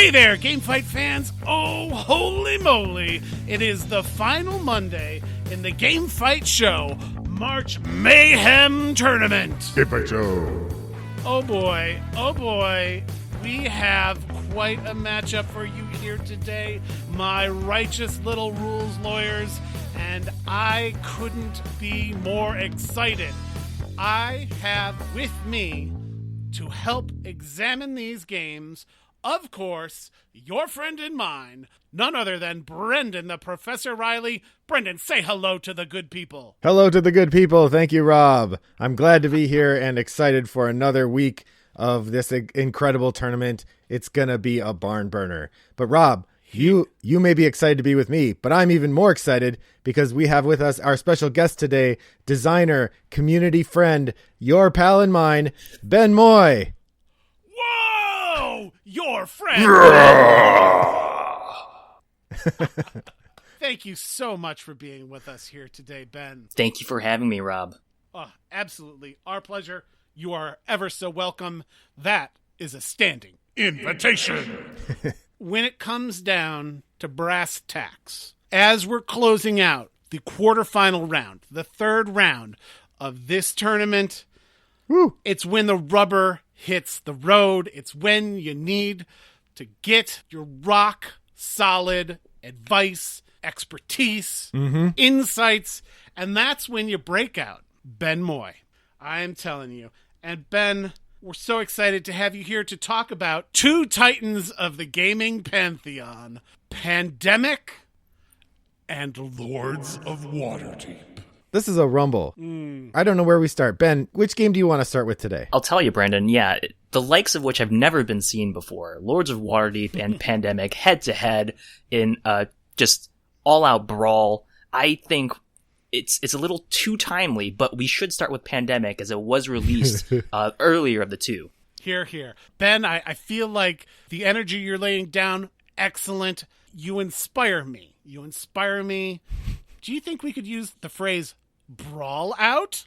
Hey there, Gamefight fans! Oh, holy moly! It is the final Monday in the Gamefight Show March Mayhem Tournament! Gamefight Show! Oh boy, we have quite a matchup for you here today, my righteous little rules lawyers, and I couldn't be more excited. I have with me, to help examine these games, of course, your friend and mine, none other than Brendan the Professor Riley. Brendan, say hello to the good people. Hello to the good people. Thank you, Rob. I'm glad to be here and excited for another week of this incredible tournament. It's going to be a barn burner. But Rob, you may be excited to be with me, but I'm even more excited because we have with us our special guest today, designer, community friend, your pal and mine, Ben Moy. Whoa! Your friend! Thank you so much for being with us here today, Ben. Thank you for having me, Rob. Oh, absolutely. Our pleasure. You are ever so welcome. That is a standing invitation. When it comes down to brass tacks, as we're closing out the quarterfinal round, the third round of this tournament, it's when the rubber hits the road. It's when you need to get your rock solid advice, expertise, insights, and that's when you break out Ben Moy. I am telling you. And Ben, we're so excited to have you here to talk about two titans of the gaming pantheon, Pandemic and Lords of Waterdeep. This is a rumble. I don't know where we start. Ben, which game do you want to start with today? I'll tell you, Brandon, the likes of which have never been seen before. Lords of Waterdeep and Pandemic head-to-head in just all-out brawl. I think it's a little too timely, but we should start with Pandemic as it was released earlier of the two. Here. Ben, I feel like the energy you're laying down, excellent. You inspire me. Do you think we could use the phrase brawl out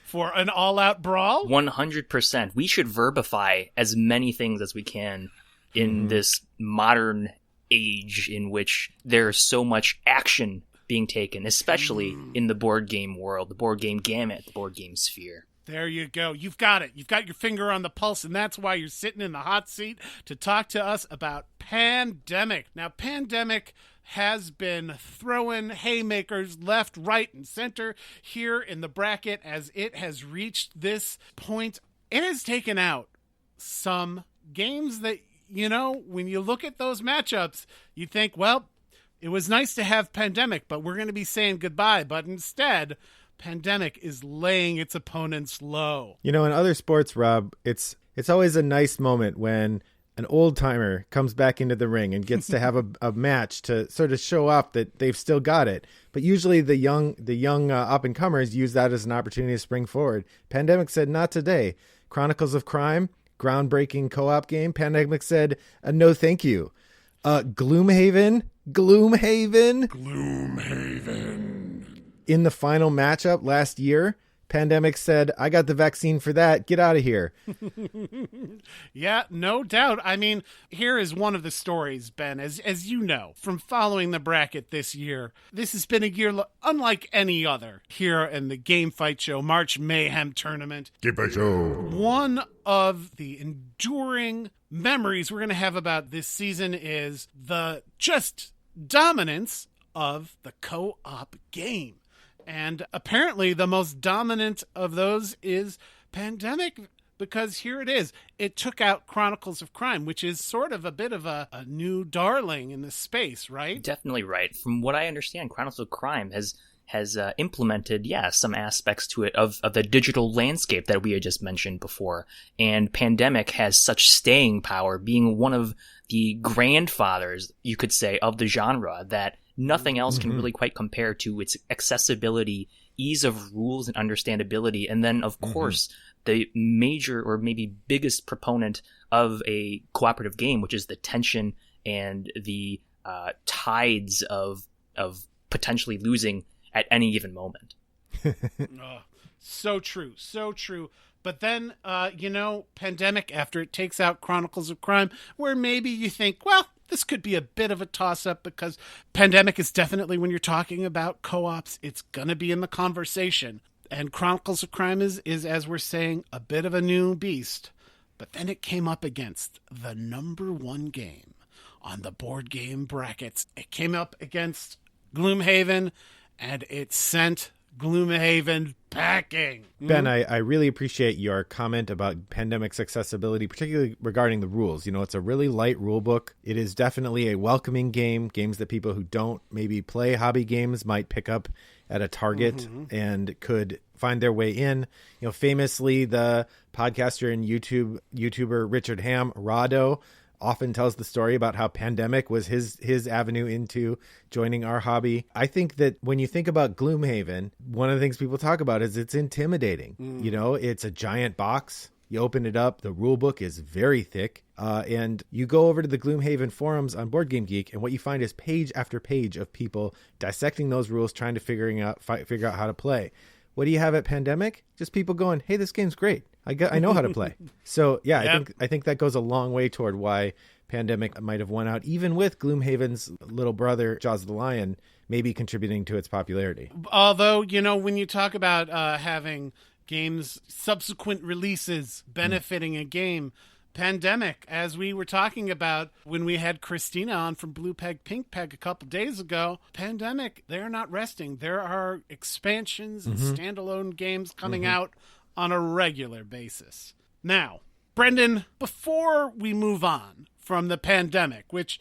for an all-out brawl? 100%. We should verbify as many things as we can in this modern age in which there's so much action being taken, especially in the board game world, the board game gamut, the board game sphere. There you go. You've got it. You've got your finger on the pulse, and that's why you're sitting in the hot seat to talk to us about Pandemic. Now, Pandemic has been throwing haymakers left, right, and center here in the bracket as it has reached this point. It has taken out some games that, when you look at those matchups, you think, well, it was nice to have Pandemic, but we're going to be saying goodbye. But instead, Pandemic is laying its opponents low. In other sports, Rob, it's always a nice moment when an old timer comes back into the ring and gets to have a match to sort of show off that they've still got it. But usually the young up and comers use that as an opportunity to spring forward. Pandemic said, not today. Chronicles of Crime, groundbreaking co-op game. Pandemic said, no, thank you. Gloomhaven. In the final matchup last year, Pandemic said, I got the vaccine for that. Get out of here. Yeah, no doubt. I mean, here is one of the stories, Ben, as you know, from following the bracket this year. This has been a year unlike any other here in the Gamefight Show March Mayhem Tournament. Gamefight Show! One of the enduring memories we're going to have about this season is the just dominance of the co-op game. And apparently the most dominant of those is Pandemic, because here it is. It took out Chronicles of Crime, which is sort of a bit of a new darling in the space, right? Definitely right. From what I understand, Chronicles of Crime has implemented, some aspects to it of the digital landscape that we had just mentioned before. And Pandemic has such staying power, being one of the grandfathers, you could say, of the genre, that nothing else can really quite compare to its accessibility, ease of rules and understandability. And then, of course, the major or maybe biggest proponent of a cooperative game, which is the tension and the tides of potentially losing at any given moment. So true. But then, Pandemic, after it takes out Chronicles of Crime, where maybe you think, well, this could be a bit of a toss-up because Pandemic is definitely, when you're talking about co-ops, it's going to be in the conversation. And Chronicles of Crime is, as we're saying, a bit of a new beast. But then it came up against the number one game on the board game brackets. It came up against Gloomhaven, and it sent Gloomhaven packing. Ben, I really appreciate your comment about Pandemic's accessibility, particularly regarding the rules. It's a really light rule book. It is definitely a welcoming game. Games that people who don't maybe play hobby games might pick up at a Target and could find their way in. Famously, the podcaster and YouTuber Richard Ham, Rado, often tells the story about how Pandemic was his avenue into joining our hobby. I think that when you think about Gloomhaven, one of the things people talk about is it's intimidating. It's a giant box. You open it up, the rule book is very thick, and you go over to the Gloomhaven forums on BoardGameGeek, and what you find is page after page of people dissecting those rules, trying to figure out how to play. What do you have at Pandemic? Just people going, hey, this game's great. I know how to play. So yeah, yep. I think that goes a long way toward why Pandemic might have won out, even with Gloomhaven's little brother, Jaws of the Lion, maybe contributing to its popularity. Although, when you talk about having games, subsequent releases benefiting a game, Pandemic, as we were talking about when we had Christina on from Blue Peg Pink Peg a couple days ago, Pandemic, they're not resting. There are expansions and standalone games coming out on a regular basis. Now, Brendan, before we move on from the Pandemic, which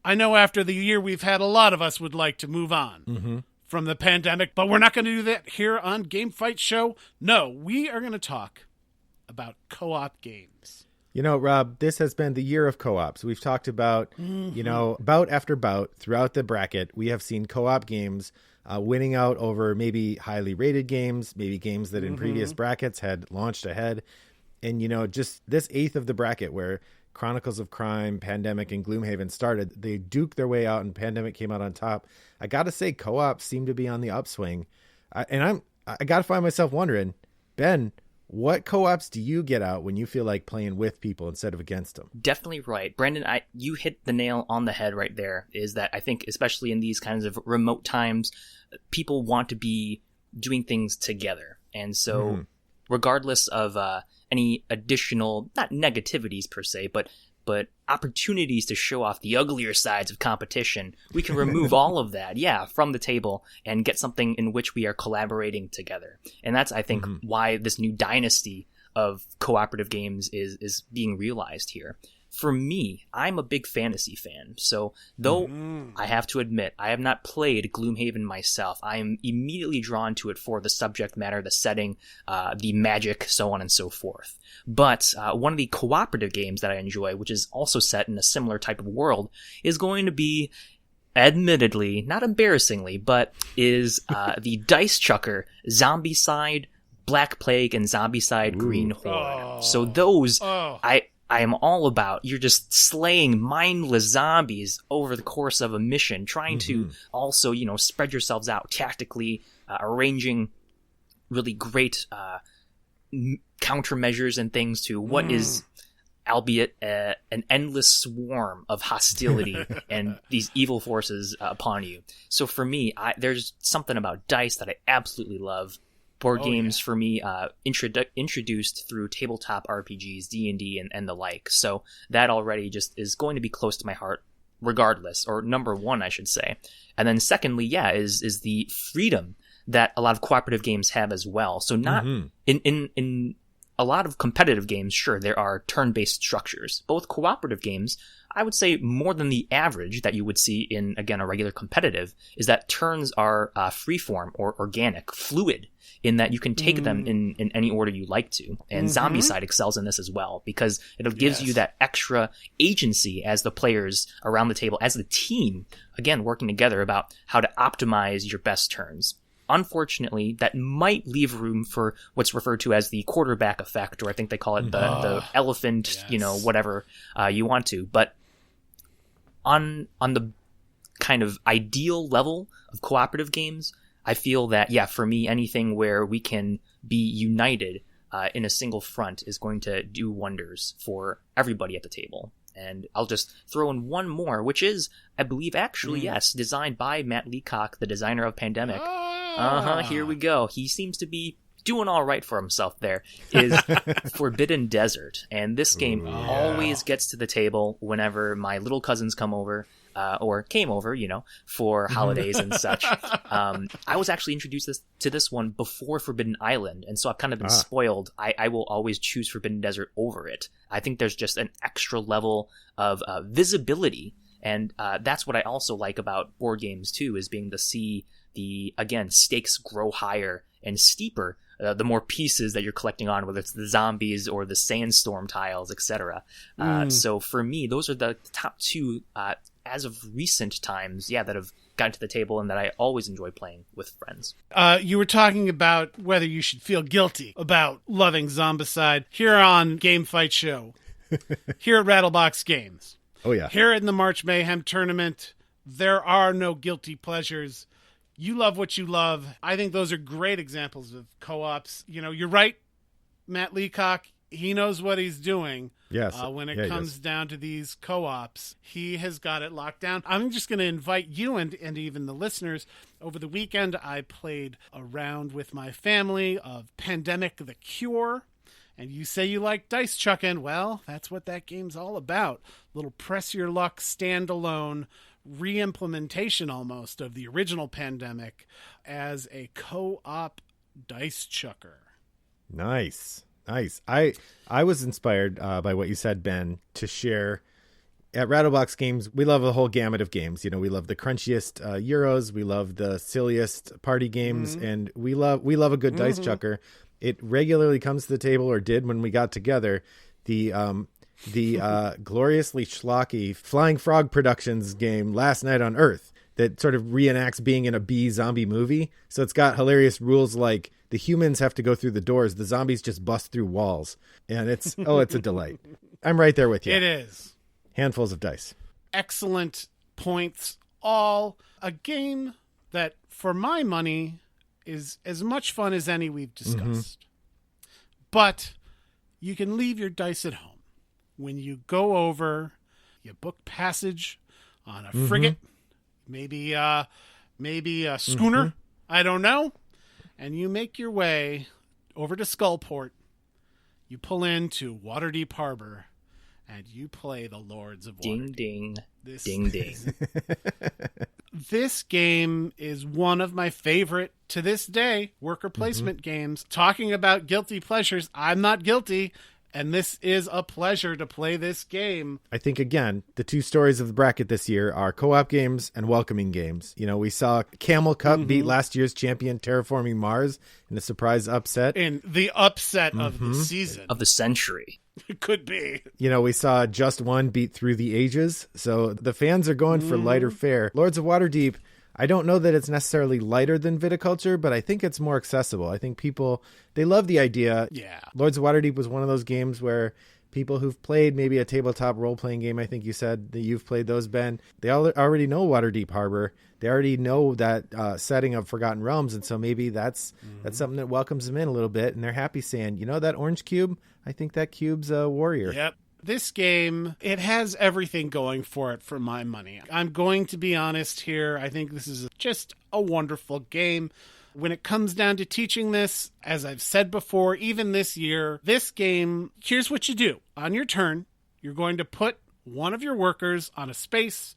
I know after the year we've had, a lot of us would like to move on from the Pandemic, but we're not going to do that here on Game Fight Show. No, we are going to talk about co-op games. Rob, this has been the year of co-ops. We've talked about, bout after bout throughout the bracket. We have seen co-op games winning out over maybe highly rated games, maybe games that in previous brackets had launched ahead. And, just this eighth of the bracket where Chronicles of Crime, Pandemic, and Gloomhaven started, they duked their way out and Pandemic came out on top. I got to say, co-ops seem to be on the upswing. I got to find myself wondering, Ben, what co-ops do you get out when you feel like playing with people instead of against them? Definitely right. Brendan, you hit the nail on the head right there, is that I think especially in these kinds of remote times, people want to be doing things together. And so regardless of any additional, not negativities per se, but opportunities to show off the uglier sides of competition, we can remove all of that, from the table and get something in which we are collaborating together. And that's, I think, why this new dynasty of cooperative games is being realized here. For me, I'm a big fantasy fan, so though I have to admit I have not played Gloomhaven myself, I am immediately drawn to it for the subject matter, the setting, the magic, so on and so forth. But one of the cooperative games that I enjoy, which is also set in a similar type of world, is going to be, admittedly, not embarrassingly, but is the Dice Chucker Zombicide Black Plague and Zombicide Green Horde. So those, I am all about. You're just slaying mindless zombies over the course of a mission, trying to also, spread yourselves out tactically, arranging really great countermeasures and things to what is, albeit an endless swarm of hostility and these evil forces upon you. So for me, there's something about dice that I absolutely love. Board games for me introduced through tabletop RPGs, D&D, and the like. So that already just is going to be close to my heart regardless, or number one, I should say. And then secondly, is the freedom that a lot of cooperative games have as well. So not in a lot of competitive games, sure, there are turn-based structures. But with cooperative games, I would say more than the average that you would see in, again, a regular competitive, is that turns are freeform or organic, fluid, in that you can take them in any order you like to. And Zombicide excels in this as well, because it gives you that extra agency as the players around the table, as the team, again, working together about how to optimize your best turns. Unfortunately, that might leave room for what's referred to as the quarterback effect, or I think they call it the elephant, whatever you want to. But on the kind of ideal level of cooperative games, I feel that, for me, anything where we can be united in a single front is going to do wonders for everybody at the table. And I'll just throw in one more, which is, I believe, actually, yes, designed by Matt Leacock, the designer of Pandemic. Here we go. He seems to be doing all right for himself there, is Forbidden Desert. And this game always gets to the table whenever my little cousins come over, or came over, for holidays and such. I was actually introduced to this one before Forbidden Island, and so I've kind of been spoiled. I will always choose Forbidden Desert over it. I think there's just an extra level of visibility, and that's what I also like about board games too, is being to see again, stakes grow higher and steeper the more pieces that you're collecting on, whether it's the zombies or the sandstorm tiles, etc. So for me, those are the top two as of recent times, that have gotten to the table and that I always enjoy playing with friends. You were talking about whether you should feel guilty about loving Zombicide here on Game Fight Show, here at Rattlebox Games. Oh, yeah. Here in the March Mayhem tournament, there are no guilty pleasures. You love what you love. I think those are great examples of co-ops. You're right, Matt Leacock. He knows what he's doing. Yes. When it comes down to these co-ops, he has got it locked down. I'm just going to invite you and even the listeners. Over the weekend, I played a round with my family of Pandemic: The Cure. And you say you like dice chucking. Well, that's what that game's all about. Little press your luck, standalone re-implementation almost of the original Pandemic as a co-op dice chucker. Nice. I was inspired by what you said, Ben, to share. At Rattlebox Games, we love a whole gamut of games. We love the crunchiest Euros, we love the silliest party games, and we love a good dice chucker. It regularly comes to the table, or did when we got together. The gloriously schlocky Flying Frog Productions game Last Night on Earth that sort of reenacts being in a bee zombie movie. So it's got hilarious rules like the humans have to go through the doors, the zombies just bust through walls, and it's a delight. I'm right there with you. It is. Handfuls of dice. Excellent points. All a game that, for my money, is as much fun as any we've discussed. But you can leave your dice at home. When you go over, you book passage on a frigate, maybe a schooner, I don't know, and you make your way over to Skullport. You pull into Waterdeep Harbor, and you play the Lords of Waterdeep. Ding, ding. Ding. This game is one of my favorite, to this day, worker placement games. Talking about guilty pleasures, I'm not guilty. And this is a pleasure to play this game. I think, again, the two stories of the bracket this year are co-op games and welcoming games. We saw Camel Cup beat last year's champion Terraforming Mars in a surprise upset. In the upset of the season. Of the century. It could be. We saw Just One beat Through the Ages. So the fans are going for lighter fare. Lords of Waterdeep, I don't know that it's necessarily lighter than Viticulture, but I think it's more accessible. I think people, they love the idea. Yeah. Lords of Waterdeep was one of those games where people who've played maybe a tabletop role-playing game, I think you said that you've played those, Ben, they already know Waterdeep Harbor. They already know that setting of Forgotten Realms, and so maybe that's something that welcomes them in a little bit, and they're happy saying, that orange cube? I think that cube's a warrior. Yep. This game, it has everything going for it for my money. I'm going to be honest here. I think this is just a wonderful game. When it comes down to teaching this, as I've said before, even this year, this game, here's what you do. On your turn, you're going to put one of your workers on a space.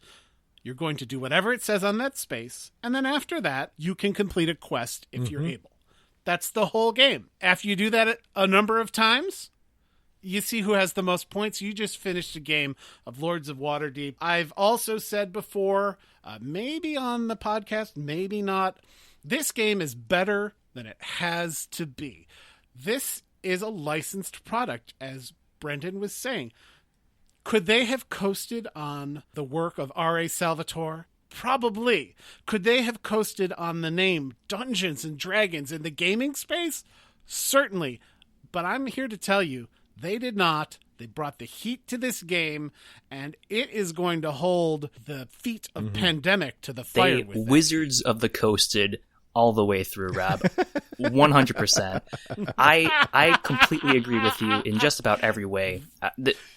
You're going to do whatever it says on that space. And then after that, you can complete a quest if you're able. That's the whole game. After you do that a number of times, you see who has the most points. You just finished a game of Lords of Waterdeep. I've also said before, maybe on the podcast, maybe not, this game is better than it has to be. This is a licensed product, as Brendan was saying. Could they have coasted on the work of R.A. Salvatore? Probably. Could they have coasted on the name Dungeons and Dragons in the gaming space? Certainly. But I'm here to tell you, they did not. They brought the heat to this game, and it is going to hold the feet of Pandemic to the fire with Wizards of the Coasted all the way through, Rob. 100%. I completely agree with you in just about every way.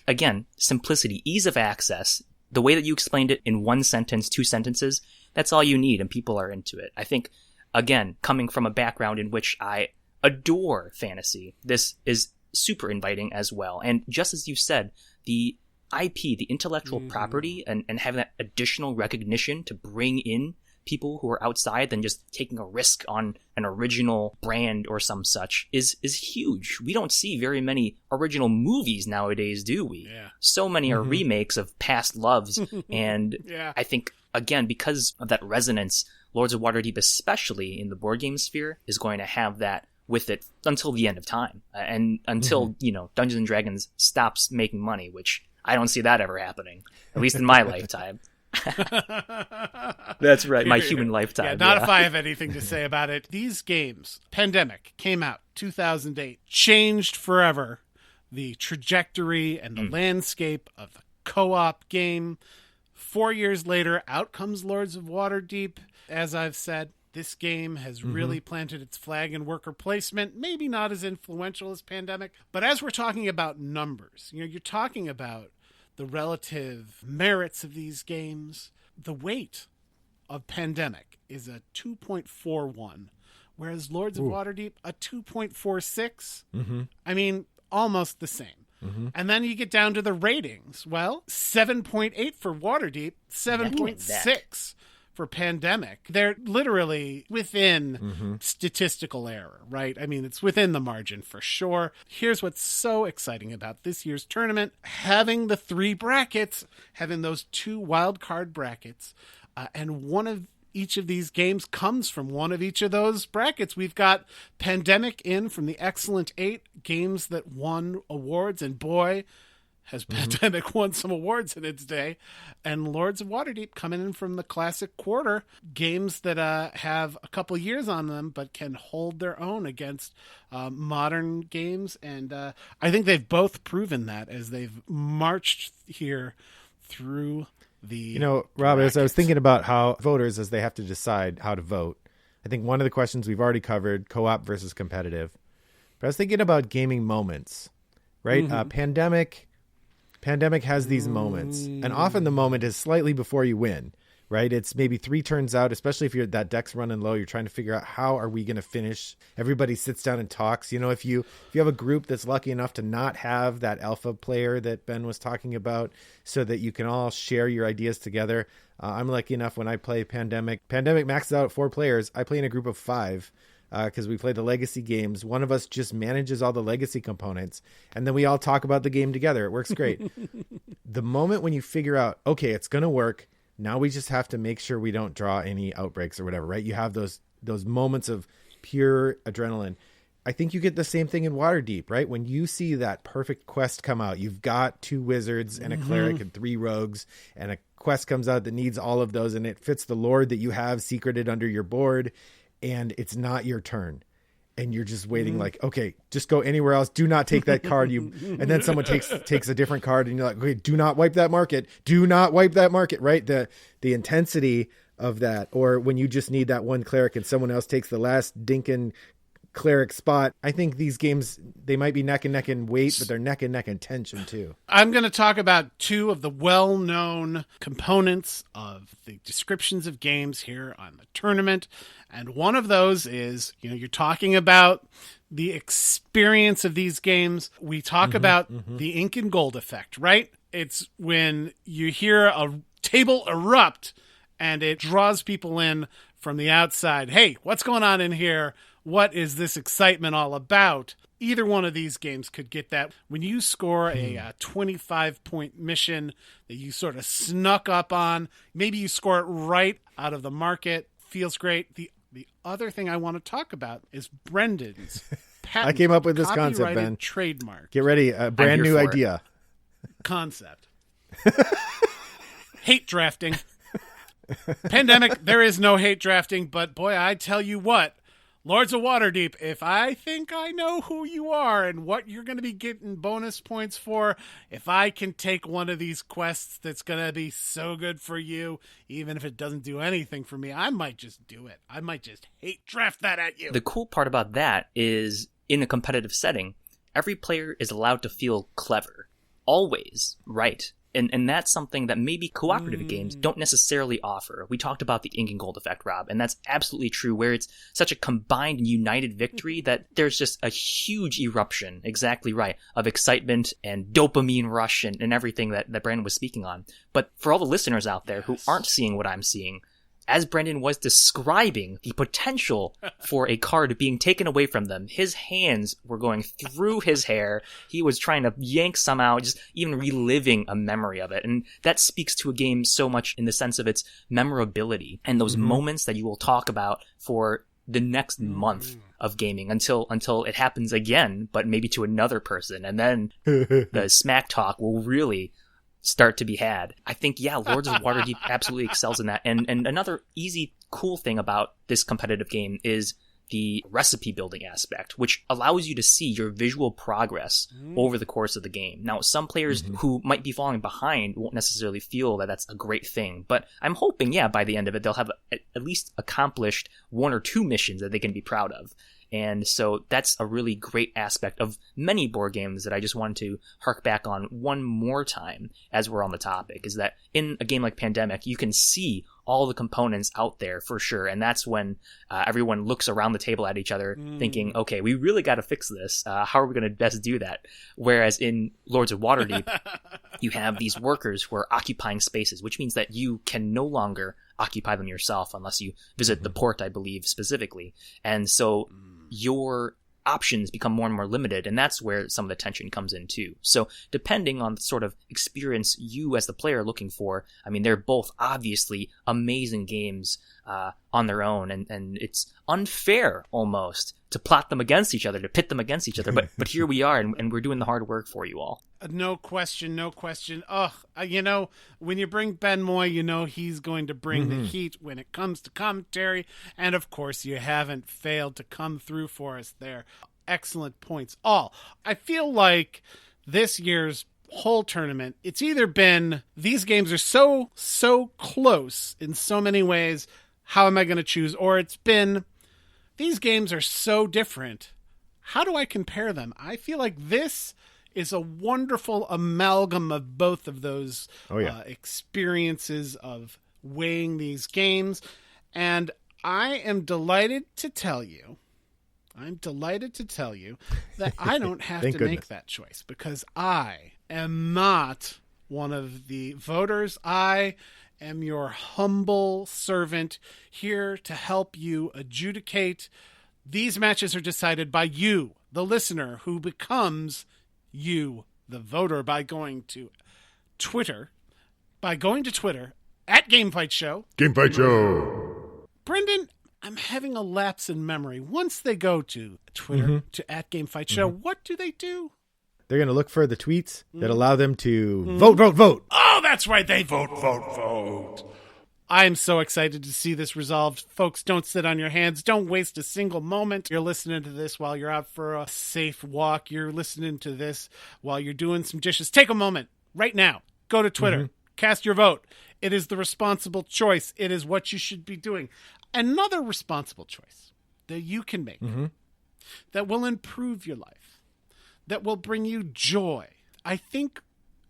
Again, simplicity, ease of access, the way that you explained it in one sentence, 2 sentences, that's all you need, and people are into it. I think, again, coming from a background in which I adore fantasy, this is super inviting as well. And just as you said, the IP, the intellectual property, and having that additional recognition to bring in people who are outside than just taking a risk on an original brand or some such is huge. We don't see very many original movies nowadays, do we? Yeah. So many are remakes of past loves. And I think, again, because of that resonance, Lords of Waterdeep, especially in the board game sphere, is going to have that with it until the end of time. And until, Dungeons and Dragons stops making money, which I don't see that ever happening, at least in my lifetime. That's right, my human lifetime. Yeah, not if I have anything to say about it. These games, Pandemic came out 2008, changed forever the trajectory and the landscape of the co-op game. 4 years later, out comes Lords of Waterdeep. As I've said, this game has really planted its flag in worker placement. Maybe not as influential as Pandemic, but as we're talking about numbers, you're talking about the relative merits of these games. The weight of Pandemic is a 2.41, whereas Lords of Waterdeep, a 2.46. I mean, almost the same. And then you get down to the ratings. Well, 7.8 for Waterdeep, 7.6 for Pandemic. They're literally within statistical error, right? I mean, it's within the margin for sure. Here's what's so exciting about this year's tournament: having the 3 brackets, having those 2 wild card brackets, and one of each of these games comes from one of each of those brackets. We've got Pandemic in from the excellent 8 games that won awards, and boy, has Pandemic won some awards in its day. And Lords of Waterdeep coming in from the classic quarter, games that have a couple years on them but can hold their own against modern games. And I think they've both proven that as they've marched here through the Rob, brackets. as I was thinking about how voters, as they have to decide how to vote, I think one of the questions we've already covered, co-op versus competitive. But I was thinking about gaming moments, right? Pandemic has these moments, and often the moment is slightly before you win, right? It's maybe 3 turns out, especially if that deck's running low, you're trying to figure out how are we going to finish. Everybody sits down and talks. If you have a group that's lucky enough to not have that alpha player that Ben was talking about, so that you can all share your ideas together. I'm lucky enough when I play Pandemic maxes out at 4 players. I play in a group of 5. Because we play the legacy games. One of us just manages all the legacy components, and then we all talk about the game together. It works great. The moment when you figure out, okay, it's going to work, now we just have to make sure we don't draw any outbreaks or whatever, right? You have those moments of pure adrenaline. I think you get the same thing in Waterdeep, right? When you see that perfect quest come out, you've got 2 wizards and a cleric and 3 rogues, and a quest comes out that needs all of those, and it fits the lord that you have secreted under your board, and it's not your turn, and you're just waiting like, okay, just go anywhere else. Do not take that card. And then someone takes a different card, and you're like, okay, do not wipe that market. Do not wipe that market, right? The intensity of that. Or when you just need that one cleric and someone else takes the last dinkin' cleric spot. I think these games, they might be neck and neck in weight, but they're neck and neck in tension too. I'm going to talk about 2 of the well-known components of the descriptions of games here on the tournament. And one of those is, you're talking about the experience of these games. We talk about the ink and gold effect, right? It's when you hear a table erupt and it draws people in from the outside. Hey, what's going on in here? What is this excitement all about? Either one of these games could get that. When you score a 25-point mission that you sort of snuck up on, maybe you score it right out of the market, feels great. The other thing I want to talk about is Brendan's patent. I came up with this concept, Ben. Trademark. Get ready, a brand new idea. Concept. Hate drafting. Pandemic, there is no hate drafting, but boy, I tell you what, Lords of Waterdeep, if I think I know who you are and what you're going to be getting bonus points for, if I can take one of these quests that's going to be so good for you, even if it doesn't do anything for me, I might just do it. I might just hate draft that at you. The cool part about that is, in a competitive setting, every player is allowed to feel clever. Always, right? And that's something that maybe cooperative games don't necessarily offer. We talked about the ink and gold effect, Rob, and that's absolutely true, where it's such a combined and united victory that there's just a huge eruption, exactly right, of excitement and dopamine rush and everything that Brandon was speaking on. But for all the listeners out there who aren't seeing what I'm seeing, as Brendan was describing the potential for a card being taken away from them, his hands were going through his hair. He was trying to yank some out, just even reliving a memory of it. And that speaks to a game so much in the sense of its memorability and those moments that you will talk about for the next month of gaming until it happens again, but maybe to another person. And then the smack talk will really start to be had. I think, Lords of Waterdeep absolutely excels in that. And another easy, cool thing about this competitive game is the recipe building aspect, which allows you to see your visual progress over the course of the game. Now, some players who might be falling behind won't necessarily feel that that's a great thing, but I'm hoping, by the end of it, they'll have at least accomplished 1 or 2 missions that they can be proud of. And so that's a really great aspect of many board games that I just wanted to hark back on one more time as we're on the topic, is that in a game like Pandemic, you can see all the components out there for sure. And that's when everyone looks around the table at each other thinking, okay, we really got to fix this. How are we going to best do that? Whereas in Lords of Waterdeep, you have these workers who are occupying spaces, which means that you can no longer occupy them yourself unless you visit the port, I believe, specifically. And so your options become more and more limited, and that's where some of the tension comes in too. So depending on the sort of experience you as the player are looking for, I mean, they're both obviously amazing games on their own, and it's unfair almost to plot them against each other, to pit them against each other, but here we are, and we're doing the hard work for you all. No question. Ugh, when you bring Ben Moy, he's going to bring the heat when it comes to commentary. And of course, you haven't failed to come through for us there. Excellent points. I feel like this year's whole tournament, it's either been, these games are so close in so many ways, how am I going to choose? Or it's been, these games are so different, how do I compare them? I feel like this is a wonderful amalgam of both of those experiences of weighing these games. And I am delighted to tell you that I don't have to make that choice, because I am not one of the voters. I am your humble servant here to help you adjudicate. These matches are decided by you, the listener, who becomes you, the voter, by going to Twitter at Gamefight Show. Gamefight Show. Brendan, I'm having a lapse in memory. Once they go to Twitter to at Gamefight Show, what do they do? They're going to look for the tweets that allow them to vote. Oh, that's right. They vote. I am so excited to see this resolved. Folks, don't sit on your hands. Don't waste a single moment. You're listening to this while you're out for a safe walk. You're listening to this while you're doing some dishes. Take a moment right now. Go to Twitter. Cast your vote. It is the responsible choice. It is what you should be doing. Another responsible choice that you can make that will improve your life, that will bring you joy. I think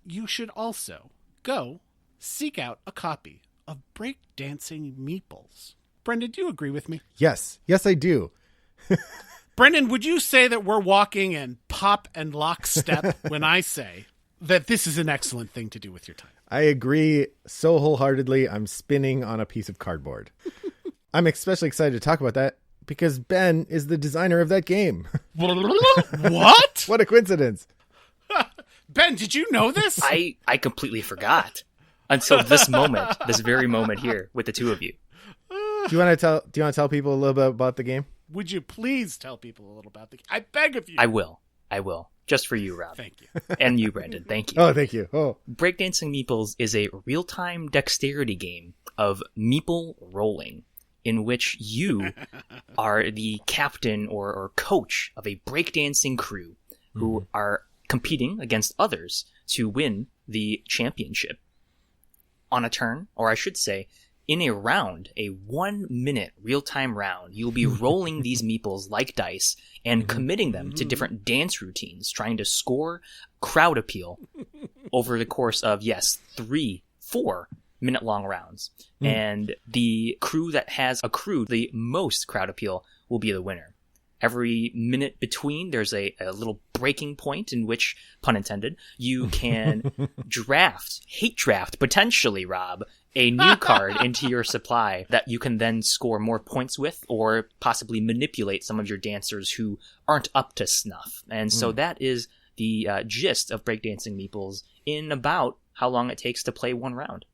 you should also go seek out a copy of Breakdancing Meeples. Brendan, do you agree with me? Yes, I do. Brendan, would you say that we're walking in pop and lockstep when I say that this is an excellent thing to do with your time? I agree so wholeheartedly. I'm spinning on a piece of cardboard. I'm especially excited to talk about that because Ben is the designer of that game. What? What a coincidence. Ben, did you know this? I completely forgot until this moment, this very moment here with the two of you. Do you want to tell people a little bit about the game? Would you please tell people a little about the game? I beg of you. I will. Just for you, Rob. Thank you. And you, Brandon. Thank you. Oh, thank you. Oh. Breakdancing Meeples is a real-time dexterity game of meeple rolling. in which you are the captain or coach of a breakdancing crew who are competing against others to win the championship. On a turn, or I should say, in a round, a 1 minute real-time round, you'll be rolling these meeples like dice and committing them to different dance routines, trying to score crowd appeal over the course of, 3-4 minute-long rounds. And the crew that has accrued the most crowd appeal will be the winner. Every minute between, there's a little breaking point in which, pun intended, you can hate draft, potentially, Rob, a new card into your supply that you can then score more points with, or possibly manipulate some of your dancers who aren't up to snuff. And so that is the gist of Breakdancing Meeples in about how long it takes to play one round.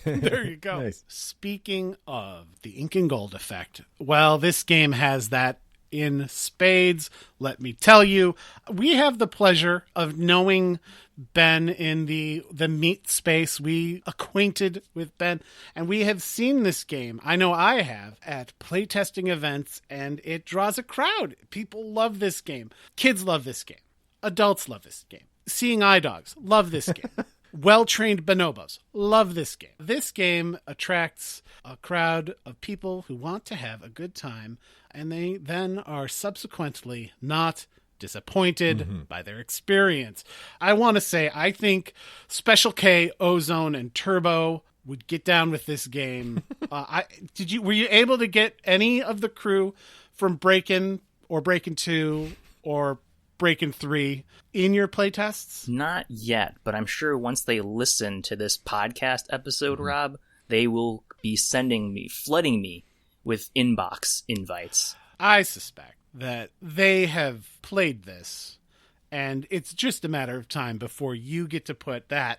There you go. Nice. Speaking of the ink and gold effect, well, this game has that in spades. Let me tell you, we have the pleasure of knowing Ben in the meat space. We acquainted with Ben, and we have seen this game. I know I have at playtesting events, and it draws a crowd. People love this game. Kids love this game. Adults love this game. Seeing eye dogs love this game. Well-trained bonobos love this game. This game attracts a crowd of people who want to have a good time, and they then are subsequently not disappointed by their experience. I want to say, I think Special K, Ozone, and Turbo would get down with this game. Were you able to get any of the crew from Breakin' or Breakin' 2 or Breakin' 3 in your playtests? Not yet, but I'm sure once they listen to this podcast episode, Rob, they will be flooding me with inbox invites. I suspect that they have played this, and it's just a matter of time before you get to put that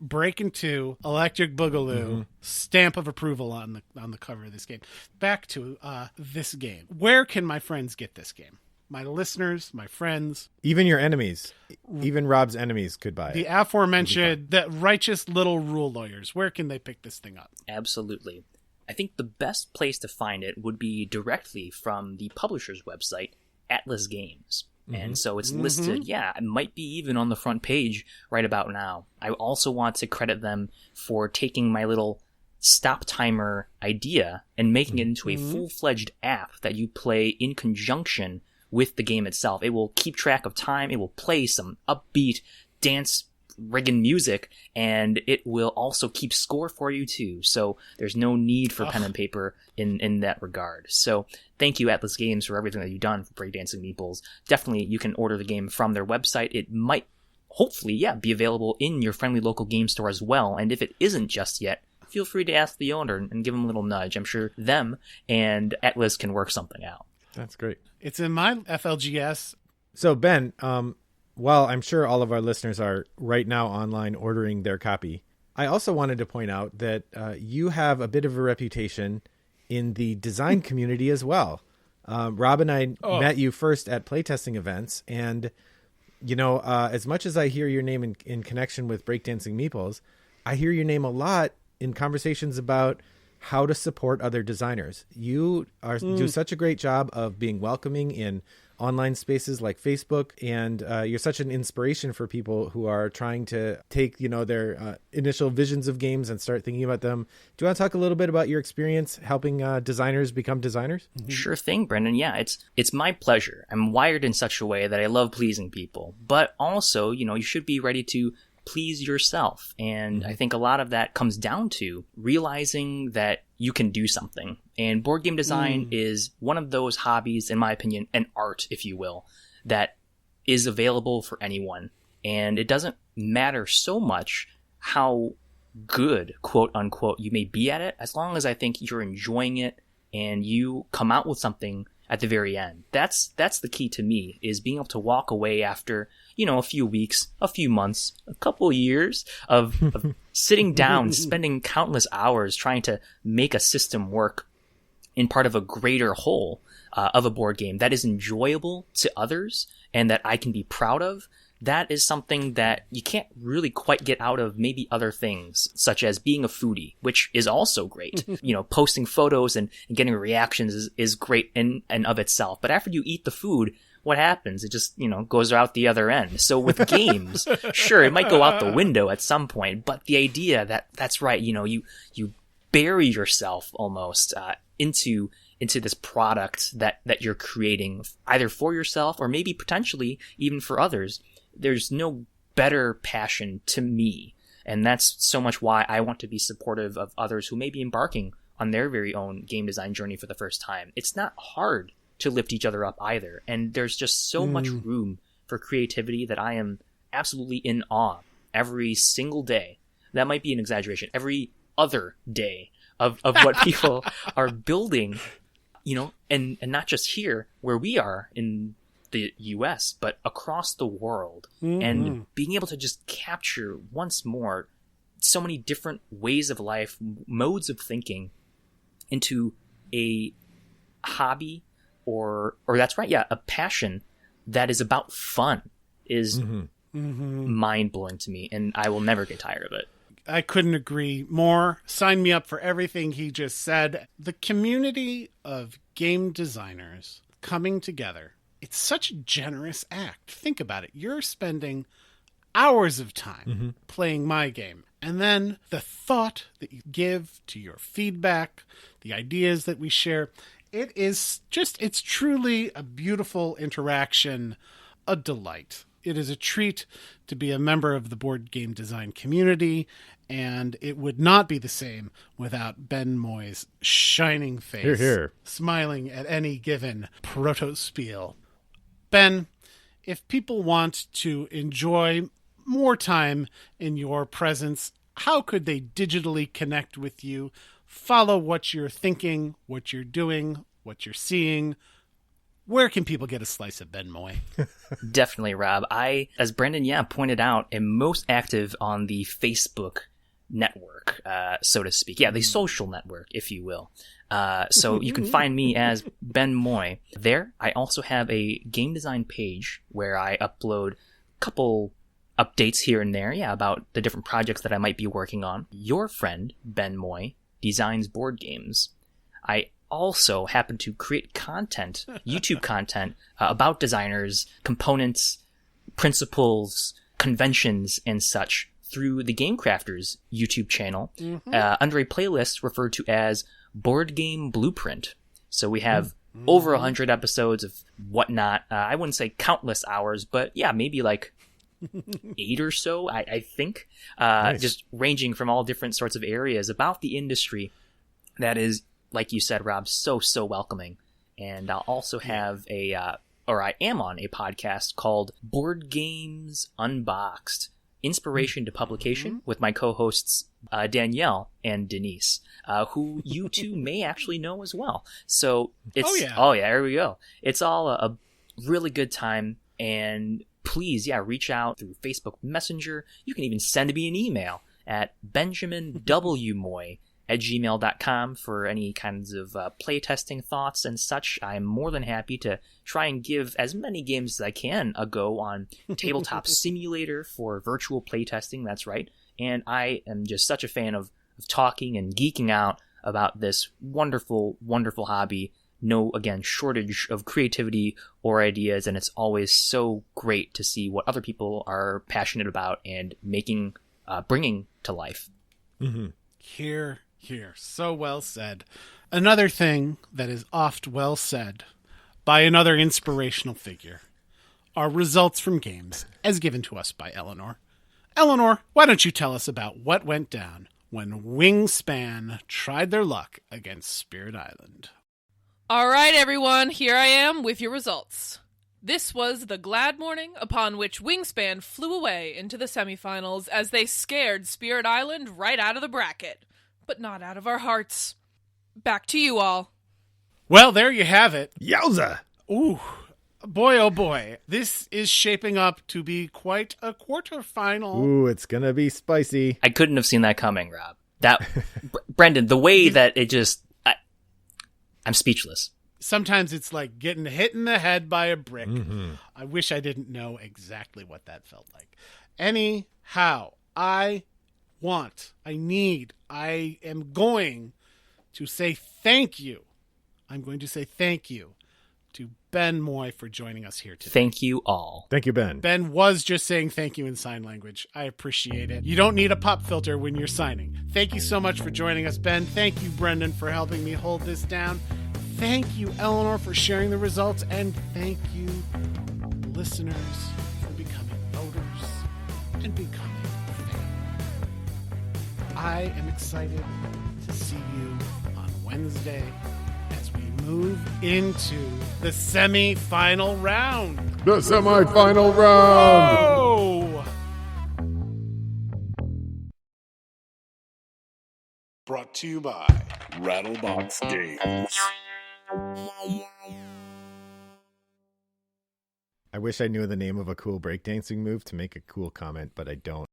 Breakin' 2 Electric Boogaloo stamp of approval on the cover of this game. Back to this game. Where can my friends get this game? My listeners, my friends. Even your enemies. Even Rob's enemies could buy it. The aforementioned, the righteous little rule lawyers. Where can they pick this thing up? Absolutely. I think the best place to find it would be directly from the publisher's website, Atlas Games. And so it's listed, it might be even on the front page right about now. I also want to credit them for taking my little stop timer idea and making it into a full-fledged app that you play in conjunction with the game itself. It will keep track of time, it will play some upbeat dance riggin' music, and it will also keep score for you too. So there's no need for pen and paper in that regard. So thank you, Atlas Games, for everything that you've done for Breakdancing Meeples. Definitely you can order the game from their website. It might hopefully be available in your friendly local game store as well. And if it isn't just yet, feel free to ask the owner and give them a little nudge. I'm sure them and Atlas can work something out. That's great. It's in my FLGS. So, Ben, while I'm sure all of our listeners are right now online ordering their copy, I also wanted to point out that you have a bit of a reputation in the design community as well. Rob and I met you first at playtesting events, and, as much as I hear your name in connection with Breakdancing Meeples, I hear your name a lot in conversations about how to support other designers. You do such a great job of being welcoming in online spaces like Facebook, and you're such an inspiration for people who are trying to take, their initial visions of games and start thinking about them. Do you want to talk a little bit about your experience helping designers become designers? Sure thing, Brendan. Yeah, it's my pleasure. I'm wired in such a way that I love pleasing people, but also, you should be ready to please yourself. And I think a lot of that comes down to realizing that you can do something. And board game design is one of those hobbies, in my opinion, an art, if you will, that is available for anyone. And it doesn't matter so much how good, quote unquote, you may be at it, as long as I think you're enjoying it and you come out with something at the very end. That's the key to me, is being able to walk away after, a few weeks, a few months, a couple years of sitting down, spending countless hours trying to make a system work in part of a greater whole of a board game that is enjoyable to others and that I can be proud of. that is something that you can't really quite get out of maybe other things, such as being a foodie, which is also great. Posting photos and getting reactions is great in and of itself. But after you eat the food, what happens? It just, goes out the other end. So with games, sure, it might go out the window at some point, but the idea that's right, you bury yourself almost into this product that you're creating, either for yourself or maybe potentially even for others. There's no better passion to me. And that's so much why I want to be supportive of others who may be embarking on their very own game design journey for the first time. It's not hard to lift each other up either. And there's just so much room for creativity that I am absolutely in awe every single day. That might be an exaggeration. Every other day of what people are building, and not just here where we are in the US, but across the world, and being able to just capture once more so many different ways of life, modes of thinking into a hobby or that's right. Yeah. A passion that is about fun is mind blowing to me, and I will never get tired of it. I couldn't agree more. Sign me up for everything he just said. The community of game designers coming together, it's such a generous act. Think about it. You're spending hours of time playing my game. And then the thought that you give to your feedback, the ideas that we share, it's truly a beautiful interaction, a delight. It is a treat to be a member of the board game design community, and it would not be the same without Ben Moy's shining face, Hear, hear. Smiling at any given proto-spiel. Ben, if people want to enjoy more time in your presence, how could they digitally connect with you, follow what you're thinking, what you're doing, what you're seeing? Where can people get a slice of Ben Moy? Definitely, Rob. I, as Brandon, pointed out, am most active on the Facebook network, so to speak. Yeah, the social network, if you will. So you can find me as Ben Moy. There, I also have a game design page where I upload a couple updates here and there, about the different projects that I might be working on. Your friend, Ben Moy, designs board games. I also happen to create content, YouTube content, about designers, components, principles, conventions, and such through the Game Crafters YouTube channel, under a playlist referred to as Board Game Blueprint. So we have over 100 episodes of whatnot. I wouldn't say countless hours, but maybe like 8 or so, I think. Nice. Just ranging from all different sorts of areas about the industry that is, like you said, Rob, so welcoming. And I'll also have I am on a podcast called Board Games Unboxed, Inspiration to Publication, with my co-hosts Danielle and Denise, who you two may actually know as well. So it's there we go. It's all a really good time, and please, reach out through Facebook Messenger. You can even send me an email at benjaminwmoy@gmail.com for any kinds of playtesting thoughts and such. I'm more than happy to try and give as many games as I can a go on Tabletop Simulator for virtual playtesting. That's right. And I am just such a fan of talking and geeking out about this wonderful, wonderful hobby. No, again, shortage of creativity or ideas, and it's always so great to see what other people are passionate about and making, bringing to life. Here. So well said. Another thing that is oft well said by another inspirational figure are results from games as given to us by Eleanor. Eleanor, why don't you tell us about what went down when Wingspan tried their luck against Spirit Island? All right, everyone, here I am with your results. This was the glad morning upon which Wingspan flew away into the semifinals as they scared Spirit Island right out of the bracket, but not out of our hearts. Back to you all. Well, there you have it. Yowza! Ooh, boy, oh boy. This is shaping up to be quite a quarterfinal. Ooh, it's gonna be spicy. I couldn't have seen that coming, Rob. That Brendan, the way that it just... I'm speechless. Sometimes it's like getting hit in the head by a brick. I wish I didn't know exactly what that felt like. Anyhow, I am going to say thank you. I'm going to say thank you to Ben Moy for joining us here today. Thank you all. Thank you, Ben. Ben was just saying thank you in sign language. I appreciate it. You don't need a pop filter when you're signing. Thank you so much for joining us, Ben. Thank you, Brendan, for helping me hold this down. Thank you, Eleanor, for sharing the results. And thank you, listeners, for becoming voters and becoming family. I am excited to see you on Wednesday as we move into the semi-final round. The semi-final round. Oh! Brought to you by Rattlebox Games. I wish I knew the name of a cool breakdancing move to make a cool comment, but I don't.